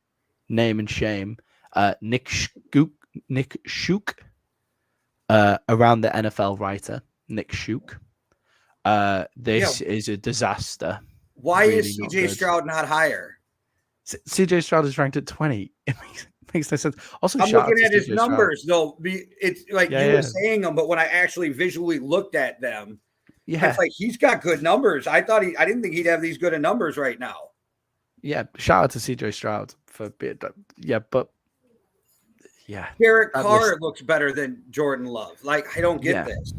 name and shame Nick Shook, around the NFL writer Nick Shook. This is a disaster. Why Really is not CJ good. Stroud not higher? CJ Stroud is ranked at 20. It makes no sense. Also, I'm shout out looking to at his CJ numbers, though. It's like Yeah, you yeah. were saying them, but when I actually visually looked at them, Yeah, it's like he's got good numbers. I didn't think he'd have these good of numbers right now. yeah. Shout out to CJ Stroud for being, but Derek that Carr list- looks better than Jordan Love. Like, I don't get this.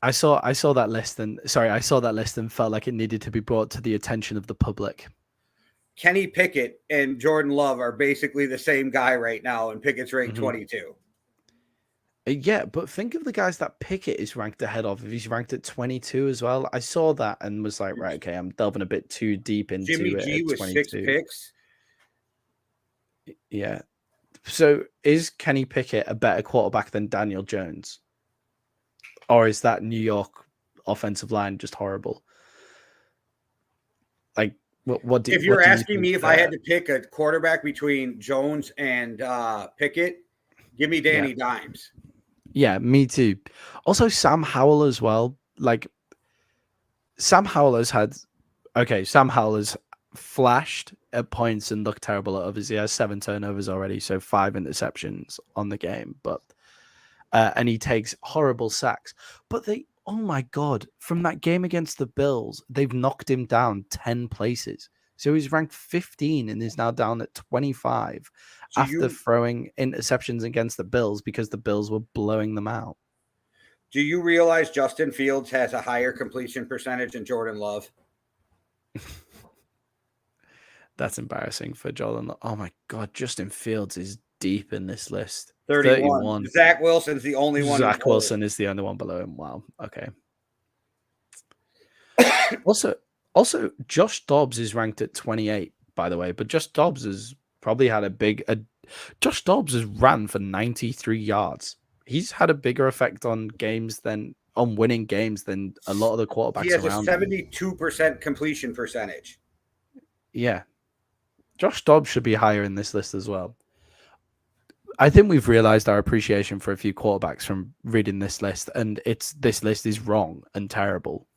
I saw that list and felt like it needed to be brought to the attention of the public. Kenny Pickett and Jordan Love are basically the same guy right now, and Pickett's ranked 22. Yeah, but think of the guys that Pickett is ranked ahead of. If he's ranked at 22 as well, I saw that and was like, right, okay, I'm delving a bit too deep into Jimmy it. G At with 22. 6 picks. Yeah. So is Kenny Pickett a better quarterback than Daniel Jones? Or is that New York offensive line just horrible? Like, what do If you're what do you asking think me if I had to pick a quarterback between Jones and Pickett, give me Danny Dimes. Yeah, me too. Also, Sam Howell as well. Like, Sam Howell's flashed at points and looked terrible at others. He has 7 turnovers already, so 5 interceptions on the game. But and he takes horrible sacks. But oh my God, from that game against the Bills, they've knocked him down 10 places. So he's ranked 15 and is now down at 25 after throwing interceptions against the Bills because the Bills were blowing them out. Do you realize Justin Fields has a higher completion percentage than Jordan Love? That's embarrassing for Jordan. Oh my God, Justin Fields is deep in this list. 31. Zach Wilson's the only one. Zach Wilson is the only one below him. Wow. Okay. Also, Josh Dobbs is ranked at 28, by the way, but Josh Dobbs has probably had Josh Dobbs has ran for 93 yards. He's had a bigger effect on winning games than a lot of the quarterbacks. He has around a 72% completion percentage. Yeah. Josh Dobbs should be higher in this list as well. I think we've realized our appreciation for a few quarterbacks from reading this list, and this list is wrong and terrible.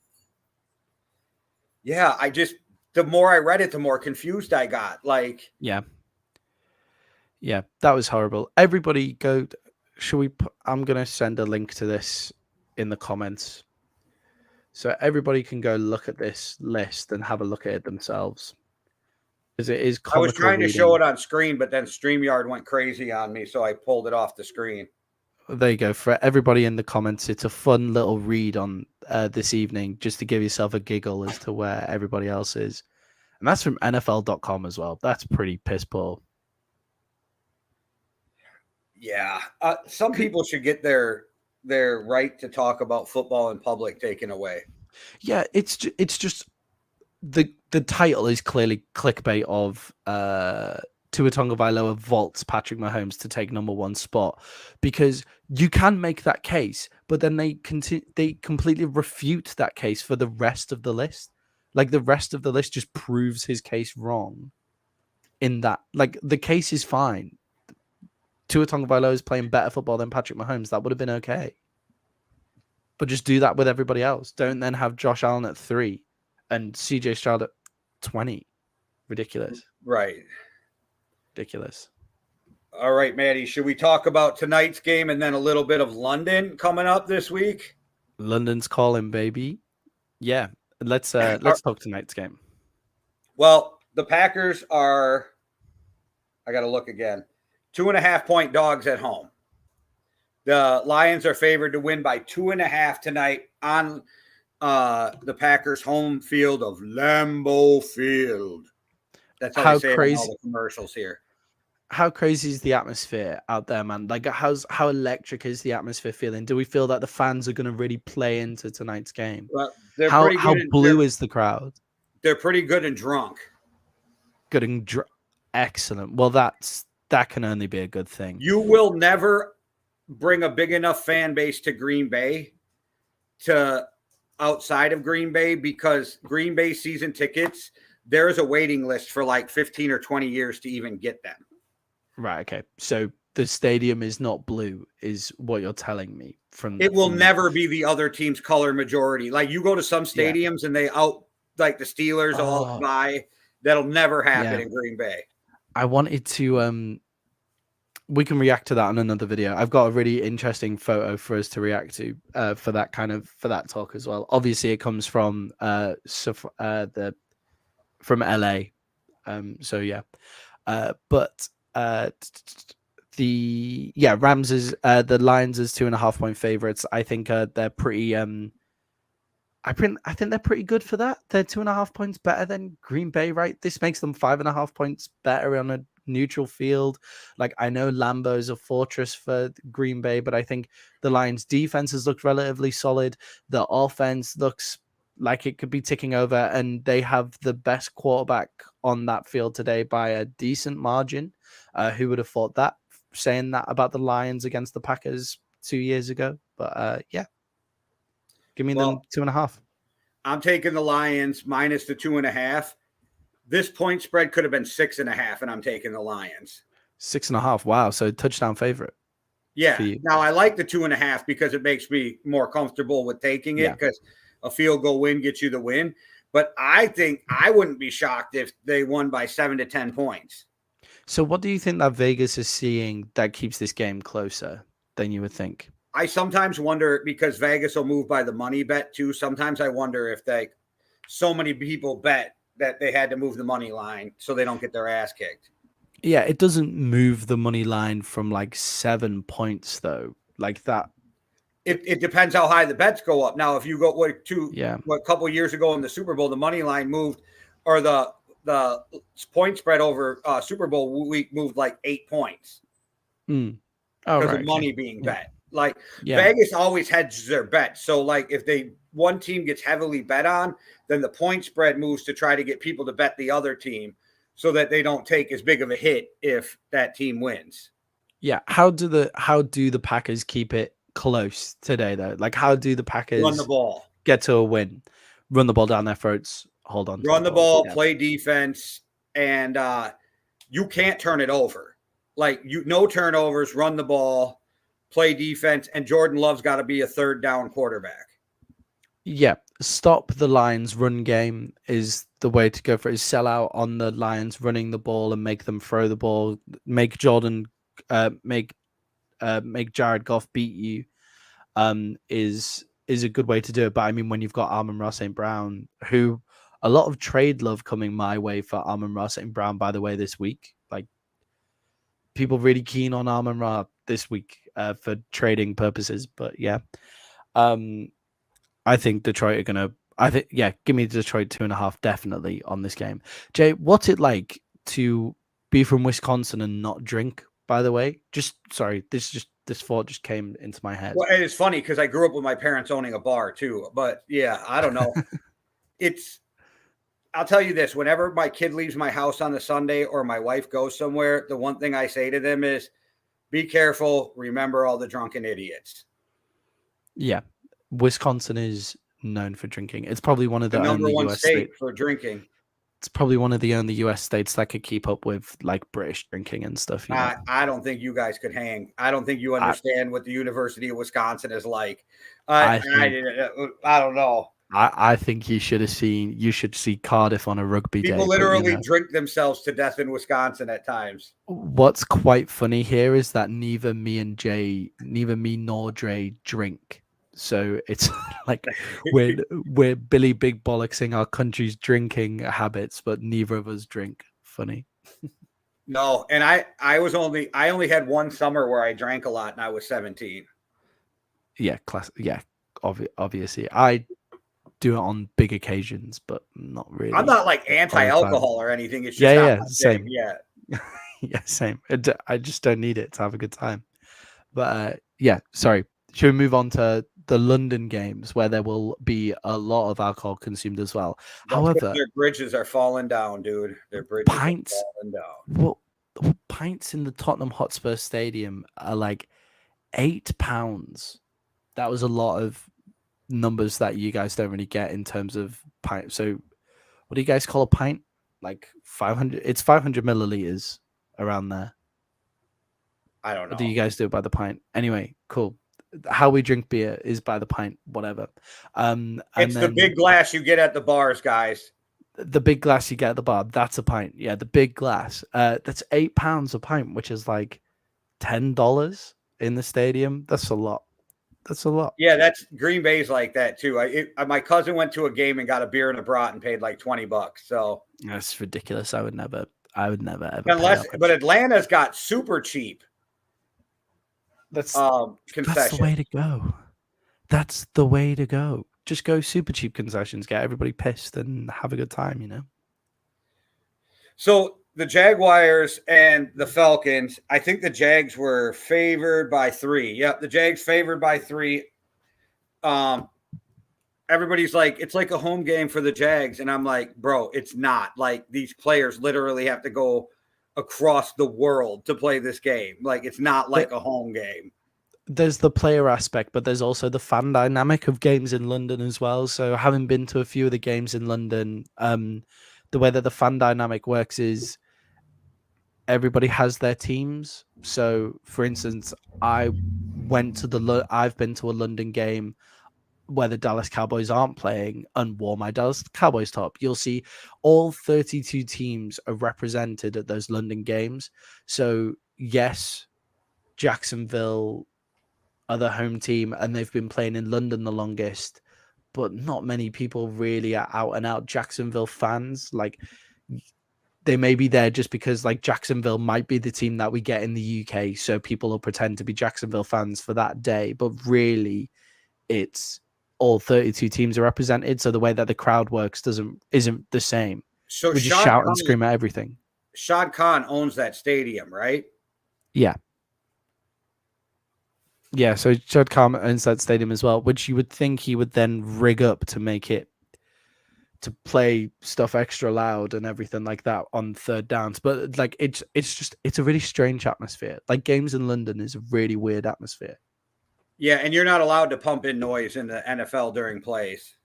Yeah, the more I read it, the more confused I got. Like, yeah, that was horrible. Everybody go. I'm going to send a link to this in the comments, so everybody can go look at this list and have a look at it themselves. Because it is comical. I was trying to show it on screen, but then StreamYard went crazy on me, so I pulled it off the screen. There you go. For everybody in the comments, it's a fun little read on this evening, just to give yourself a giggle as to where everybody else is. And that's from NFL.com as well. That's pretty piss poor. Yeah. Some people should get their right to talk about football in public taken away. Yeah, it's just the title is clearly clickbait of Tua Tagovailoa vaults Patrick Mahomes to take number 1 spot, because you can make that case, but then they completely refute that case for the rest of the list. Like, the rest of the list just proves his case wrong. In that, like, the case is fine. Tua Tagovailoa is playing better football than Patrick Mahomes. That would have been okay. But just do that with everybody else. Don't then have Josh Allen at 3 and CJ Stroud at 20. Ridiculous. Right. Ridiculous. All right, Maddie, should we talk about tonight's game and then a little bit of London coming up this week? London's calling, baby. Yeah, let's talk tonight's game. Well, the Packers are, I got to look again, 2.5-point dogs at home. The Lions are favored to win by 2.5 tonight on the Packers' home field of Lambeau Field. That's how they say it in all the commercials here. How crazy is the atmosphere out there, man? Like, how electric is the atmosphere feeling? Do we feel that the fans are going to really play into tonight's game? Well, how blue is the crowd? They're pretty good and drunk. Good and excellent. Well, that can only be a good thing. You will never bring a big enough fan base to Green Bay to outside of Green Bay because Green Bay season tickets, there's a waiting list for like 15 or 20 years to even get them. Right. Okay. So the stadium is not blue, is what you're telling me. It will From never be the other team's color majority. Like you go to some stadiums and they out like the Steelers all Oh, by. That'll never happen yeah. in Green Bay. I wanted to we can react to that on another video. I've got a really interesting photo for us to react to for that talk as well. Obviously, it comes from from LA. So yeah, but Rams is the Lions is 2.5 point favorites. I think they're pretty I think they're pretty good for that. They're 2.5 points better than Green Bay, right? This makes them 5.5 points better on a neutral field. Like I know Lambeau is a fortress for Green Bay, but I think the Lions' defense has looked relatively solid. The offense looks like it could be ticking over, and they have the best quarterback on that field today by a decent margin. Who would have thought that? Saying that about the Lions against the Packers 2 years ago, but yeah. Give me them 2.5. I'm taking the Lions minus the 2.5. This point spread could have been 6.5, and I'm taking the Lions. 6.5. Wow. So touchdown favorite. Yeah. Now I like the 2.5 because it makes me more comfortable with taking it because a field goal win gets you the win. But I think I wouldn't be shocked if they won by 7 to 10 points. So what do you think that Vegas is seeing that keeps this game closer than you would think? I sometimes wonder because Vegas will move by the money bet too. Sometimes I wonder if so many people bet that they had to move the money line so they don't get their ass kicked. Yeah, it doesn't move the money line from like 7 points though. Like that. It depends how high the bets go up. Now, if you go a couple of years ago in the Super Bowl, the money line moved, or the point spread over Super Bowl week moved like 8 points because of money being bet. Like Vegas always hedges their bets. So like if one team gets heavily bet on, then the point spread moves to try to get people to bet the other team so that they don't take as big of a hit if that team wins. Yeah. How do the Packers keep it close today though? Like how do the Packers run the ball, get to a win, run the ball down their throats, hold on, run the ball, play defense, and you can't turn it over. Like no turnovers, run the ball, play defense, and Jordan Love's got to be a third down quarterback. Yeah, stop the Lions' run game is the way to go for it. Is sell out on the Lions running the ball and make them throw the ball. Make Jared Goff beat you. Is a good way to do it. But I mean, when you've got Amon-Ra St. Brown, who a lot of trade love coming my way for Amon-Ra St. Brown, by the way, this week. Like people really keen on Amon-Ra this week for trading purposes. But yeah, I think Detroit are gonna. Give me Detroit 2.5 definitely on this game. Jay, what's it like to be from Wisconsin and not drink? By the way, this thought just came into my head. Well, and it's funny because I grew up with my parents owning a bar too. But yeah, I don't know. I'll tell you this: whenever my kid leaves my house on a Sunday or my wife goes somewhere, the one thing I say to them is, "Be careful. Remember all the drunken idiots." Yeah. Wisconsin is known for drinking. It's probably one of the number only one US state for drinking. It's probably one of the only US states that could keep up with like British drinking and stuff. You know? I don't think you guys could hang. I don't think you understand what the University of Wisconsin is like. I don't know. I think you should see Cardiff on a rugby day. People literally drink themselves to death in Wisconsin at times. What's quite funny here is that neither me nor Dre drink. So it's like we're Billy Big Bollocksing our country's drinking habits, but neither of us drink. Funny. No, and I only had one summer where I drank a lot, and I was 17. Yeah, obviously. I do it on big occasions, but not really. I'm not like anti-alcohol or anything. It's just same. Yeah. Yeah, same. I just don't need it to have a good time. But sorry. Should we move on to the London games where there will be a lot of alcohol consumed as well? However, their bridges are falling down, dude. Their bridges are falling down. Well, pints in the Tottenham Hotspur Stadium are like £8. That was a lot of numbers that you guys don't really get in terms of pint. So, what do you guys call a pint? Like 500? It's 500 milliliters around there. I don't Or do you know. guys do it by the pint? Anyway, cool. How we drink beer is by the pint, whatever. And It's the then big glass you get at the bars, guys. the big glass you get at the bar, that's a pint. Yeah, the big glass. That's £8 a pint, which is like $10 in the stadium. That's a lot. That's a lot. Yeah, that's Green Bay's like that too. My cousin went to a game and got a beer and a brat and paid like $20. So That's ridiculous. I would never ever pay unless, that much. but Atlanta's got super cheap That's the concessions. way to go. That's the way to go. Just go super cheap concessions, get everybody pissed and have a good time, you know? So the Jaguars and the Falcons, I think the Jags were favored by 3. Yep, the Jags favored by 3. Everybody's like, it's like a home game for the Jags. And I'm like, bro, it's not. Like, these players literally have to go across the world to play this game. Like, it's not like a home game. There's the player aspect, but there's also the fan dynamic of games in London as well. So having been to a few of the games in London, the way that the fan dynamic works is everybody has their teams. So for instance, I've been to a London game where the Dallas Cowboys aren't playing and wore my Dallas Cowboys top. You'll see all 32 teams are represented at those London games. So yes, Jacksonville are the home team and they've been playing in London the longest, but not many people really are out and out Jacksonville fans. Like, they may be there just because like Jacksonville might be the team that we get in the UK, so people will pretend to be Jacksonville fans for that day, but really it's all 32 teams are represented, so the way that the crowd works isn't the same. So We just shout and scream at everything. Shad Khan owns that stadium, right? Yeah. Yeah, so Shad Khan owns that stadium as well, which you would think he would then rig up to make it to play stuff extra loud and everything like that on third downs. But like it's a really strange atmosphere. Like games in London is a really weird atmosphere. Yeah, and you're not allowed to pump in noise in the NFL during plays.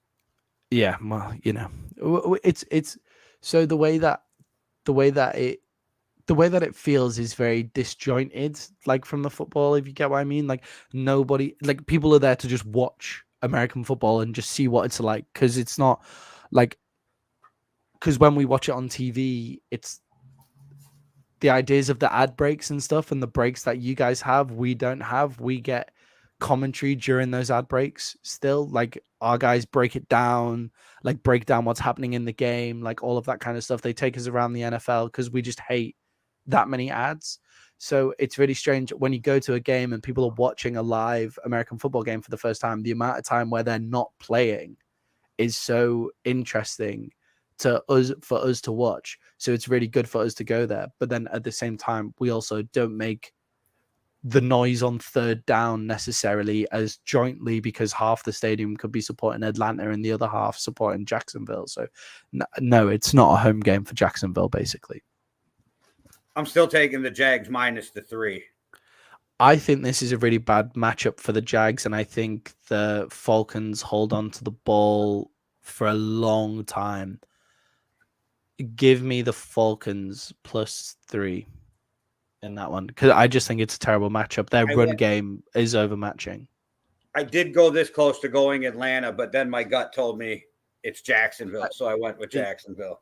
Yeah, well, you know, it's so the way that it feels is very disjointed, like from the football, if you get what I mean. Like nobody, like people are there to just watch American football and just see what it's like, because it's not like, because when we watch it on TV, it's the ideas of the ad breaks and stuff and the breaks that you guys have, we don't have. We get commentary during those ad breaks still, like our guys break it down, like break down what's happening in the game, like all of that kind of stuff. They take us around the NFL because we just hate that many ads. So it's really strange when you go to a game and people are watching a live American football game for the first time, the amount of time where they're not playing is so interesting for us to watch. So it's really good for us to go there. But then at the same time, we also don't make the noise on third down necessarily as jointly, because half the stadium could be supporting Atlanta and the other half supporting Jacksonville. So no, it's not a home game for Jacksonville, basically. I'm still taking the Jags minus the 3. I think this is a really bad matchup for the Jags, and I think the Falcons hold on to the ball for a long time. Give me the Falcons +3 in that one, because I just think it's a terrible matchup. Their run game is overmatching. I did go this close to going Atlanta, but then my gut told me it's Jacksonville, so I went with Jacksonville.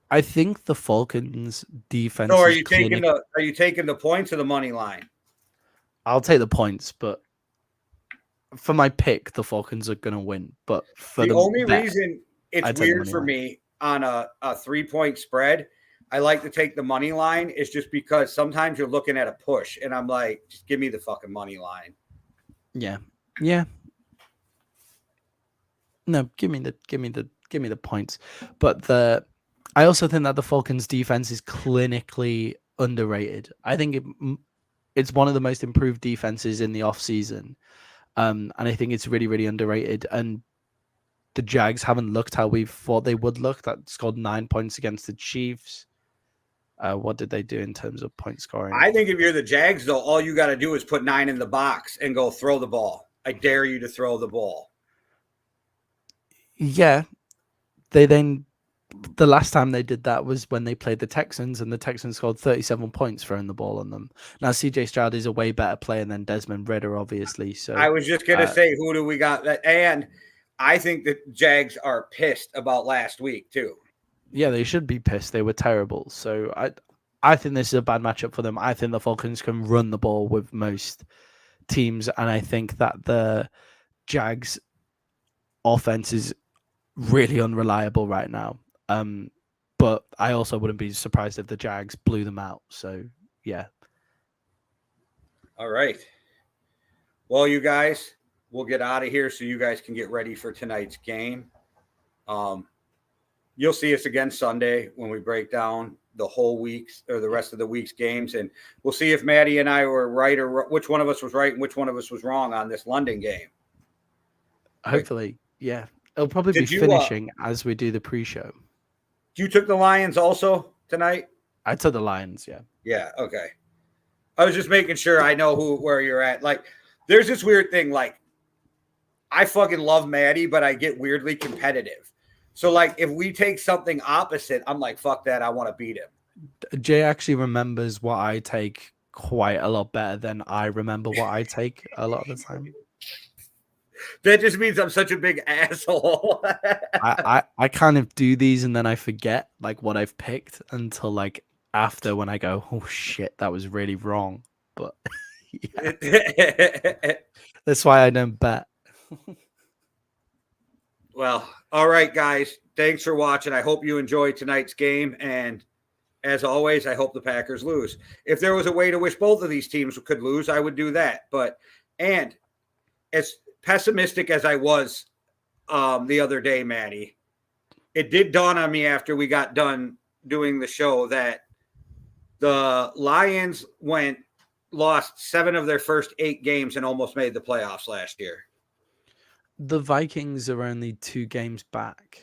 I think the Falcons defense. So are you taking the points or the money line? I'll take the points, but for my pick, the Falcons are going to win. But for the only reason it's weird for me on a 3-point spread, I like to take the money line, is just because sometimes you're looking at a push, and I'm like, just give me the fucking money line. Yeah. No, give me the points. But I also think that the Falcons defense is clinically underrated. I think it's one of the most improved defenses in the offseason. And I think it's really, really underrated. And the Jags haven't looked how we thought they would look. That scored 9 points against the Chiefs. What did they do in terms of point scoring? I think if you're the Jags, though, all you got to do is put 9 in the box and go throw the ball. I dare you to throw the ball. Yeah, they then the last time they did that was when they played the Texans, and the Texans scored 37 points throwing the ball on them. Now, CJ Stroud is a way better player than Desmond Ridder, obviously. So, I was just gonna say, who do we got? And I think the Jags are pissed about last week too. yeah, they should be pissed. They were terrible. So, I think this is a bad matchup for them. I think the Falcons can run the ball with most teams, and I think that the Jags offense is really unreliable right now. But I also wouldn't be surprised if the Jags blew them out. So yeah. All right. Well, you guys, we'll get out of here so you guys can get ready for tonight's game. You'll see us again Sunday when we break down the whole week's or the rest of the week's games, and we'll see if Maddie and I were right or which one of us was right and which one of us was wrong on this London game. Hopefully, yeah. It'll probably be finishing as we do the pre-show. You took the Lions also tonight? I took the Lions, yeah. Yeah, okay. I was just making sure I know where you're at. Like, there's this weird thing. Like, I fucking love Maddie, but I get weirdly competitive. So, like, if we take something opposite, I'm like, fuck that. I want to beat him. Jay actually remembers what I take quite a lot better than I remember what I take a lot of the time. That just means I'm such a big asshole. I kind of do these and then I forget like what I've picked until like after when I go, oh shit, that was really wrong. But that's why I don't bet. Well, all right, guys. Thanks for watching. I hope you enjoyed tonight's game. And as always, I hope the Packers lose. If there was a way to wish both of these teams could lose, I would do that. And as pessimistic as I was the other day, Maddie, it did dawn on me after we got done doing the show that the Lions lost 7 of their first 8 games and almost made the playoffs last year. The Vikings are only 2 games back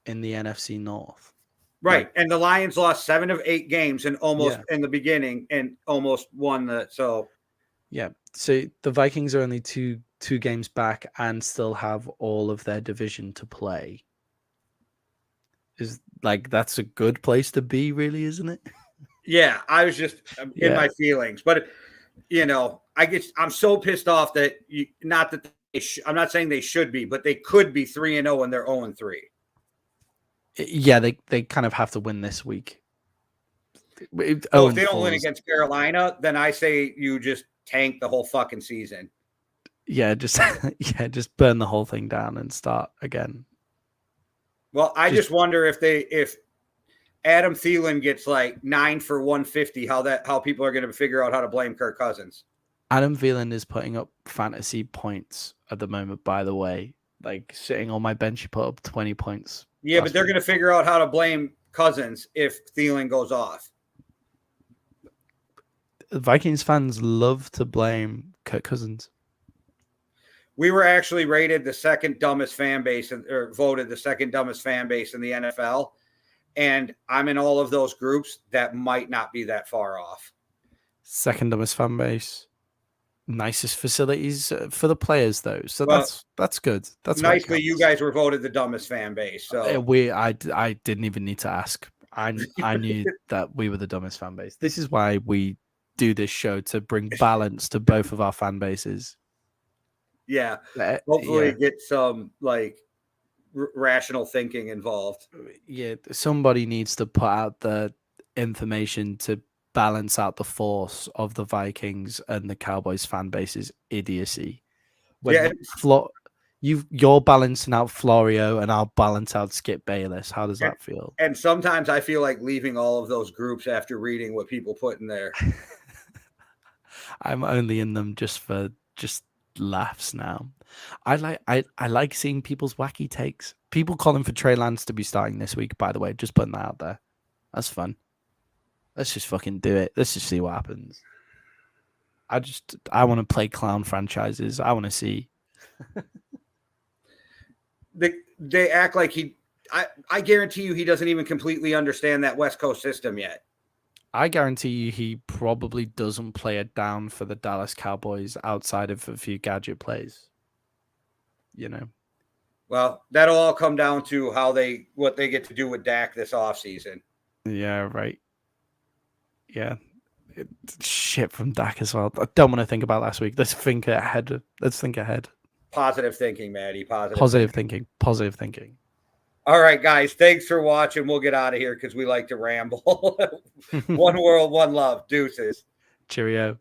in the NFC North. Right. Like, and the Lions lost 7 of 8 games and almost in the beginning and almost won so the Vikings are only two games back and still have all of their division to play. Is like that's a good place to be, really, isn't it? Yeah, I was just in my feelings, but I'm so pissed off that I'm not saying they should be, but they could be 3-0 and they're 0-3. Yeah, they kind of have to win this week. If they don't win against Carolina, then I say you just tank the whole fucking season. Yeah, just burn the whole thing down and start again. Well, I just wonder if Adam Thielen gets like 9 for 150, how people are going to figure out how to blame Kirk Cousins. Adam Thielen is putting up fantasy points at the moment, by the way. Like sitting on my bench, he put up 20 points. Yeah, but they're going to figure out how to blame Cousins if Thielen goes off. Vikings fans love to blame Kirk Cousins. We were actually rated the second dumbest fan base, or voted the second dumbest fan base in the NFL. And I'm in all of those groups that might not be that far off. Second dumbest fan base. Nicest facilities for the players, though. So that's good. That's nicely. You guys were voted the dumbest fan base. So I didn't even need to ask. I knew that we were the dumbest fan base. This is why we do this show, to bring balance to both of our fan bases. Yeah. Hopefully get some like rational thinking involved. Yeah. Somebody needs to put out the information to balance out the force of the Vikings and the Cowboys fan base's idiocy. You're balancing out Florio and I'll balance out Skip Bayless. How does that feel? And sometimes I feel like leaving all of those groups after reading what people put in there. I'm only in them just for laughs now. I like seeing people's wacky takes. People calling for Trey Lance to be starting this week, by the way. Just putting that out there. That's fun. Let's just fucking do it. Let's just see what happens. I want to play clown franchises. I want to see. They act like I guarantee you he doesn't even completely understand that West Coast system yet. I guarantee you he probably doesn't play it down for the Dallas Cowboys outside of a few gadget plays. You know? Well, that'll all come down to what they get to do with Dak this offseason. Yeah, right. Yeah. Shit from Dak as well. I don't want to think about last week. Let's think ahead. Positive thinking, Maddie. Positive thinking. All right, guys. Thanks for watching. We'll get out of here because we like to ramble. One world, one love. Deuces. Cheerio.